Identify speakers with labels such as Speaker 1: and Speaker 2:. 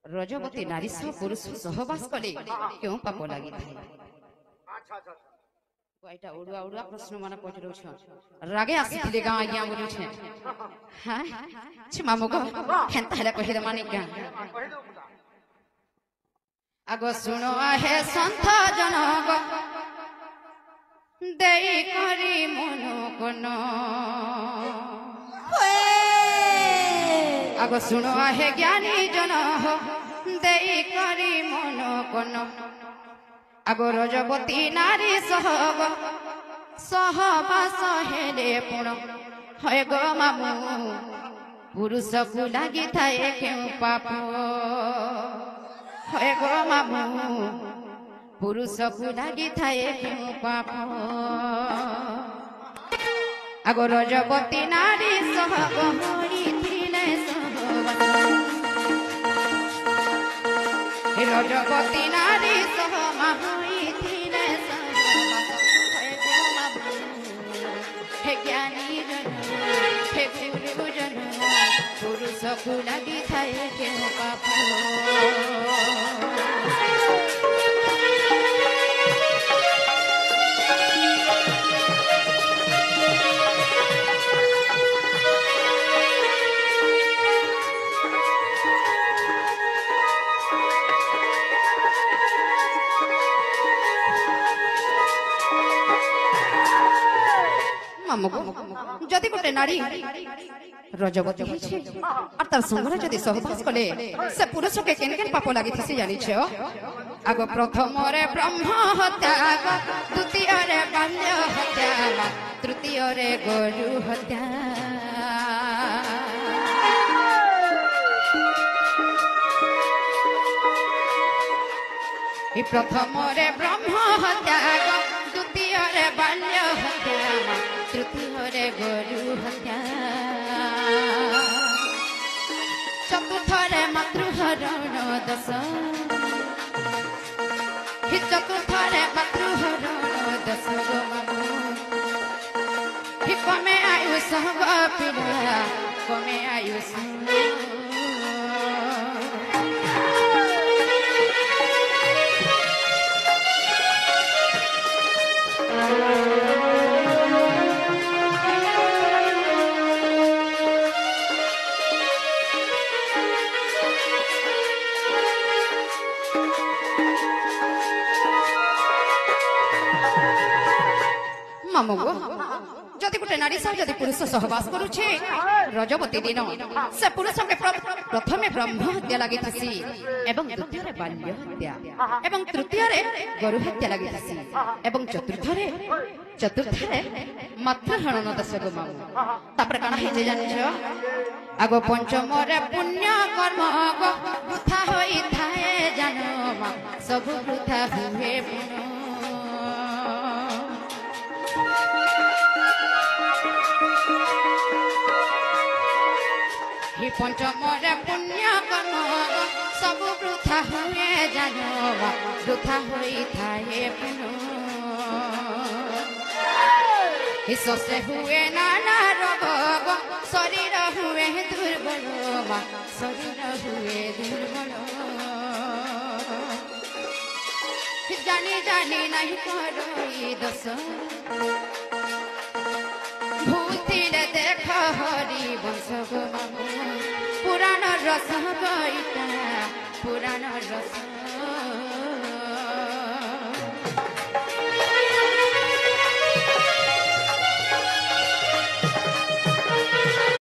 Speaker 1: रजवती नारी सह पुरुष सहवास कले क्यों पाप लगी एटा उड़ुआ उड़ुआ प्रश्न माने पठिरौ छ रागे आसीथिले गाँ आज्ञा बोलु छ हां छिमा मगो हेंता हेला कहि माने गाँ आगो सुनो आहे संत जनक देई करी मनो कोन आगो सुनो आहे ज्ञानी जन देई करी मनो कोन आगो रजवती नारी सहग सहवास हेले पुण है गो मामू पुरुष को लगी थाए क्यों पाप है गो मामू पुरुष को लगी थाए क्यों पाप आगो रजवती नारी सहग होइथिले सहवास रजवती नारी सहमा होइथिले सहवास है गो मामू हे ज्ञानी जन हे गुरु जन पुरुष को लगी थाए क्यों पाप जदि गोटे नारी रजवती होइछे और तार संगरे जदि सहवास कले से पुरुष के केन केन पाप लागि थि जानि छ आगो प्रथम रे ब्रह्म हत्या द्वितीय रे बाल्य हत्या तृतीय रे गरु हत्या इ प्रथम रे ब्रह्म हत्या द्वितीय रे बाल्य हत्या तृतीय रे गरु हत्या चतुर्थ रे मातृहरण दश चतुर्थ रे मातृहरण दश गो मामू कमे आयुष गो पिला कमे आयुष मामू जदि गोटे नारी सह जदि पुरुष सहवास करुछे रजवती दिन से पुरुष के प्रथमे ब्रह्म हत्या लागि थसी एवं द्वितीय रे बाल्य हत्या एवं तृतीय रे गरु हत्या लागि थसी एवं चतुर्थ रे मातृहरण दश गो मामू तापर काना हे जे जानि छ आगो पंचम रे पुण्य कर्म गो वृथा होई थाए जानो मा सब वृथा हुए पुण्य ही पंचम रे पुण्य कर्म सब वृथा हुए जानो वृथा होई थाए पुण्य ही ससे हुए नाना रोग शरीर हुए दुर्बल शरीर हुए दुर्बल जानी जानी नहीं करोई दस भूतिले देख हरि वंश गो मामू पुराण रस गईता पुराण रस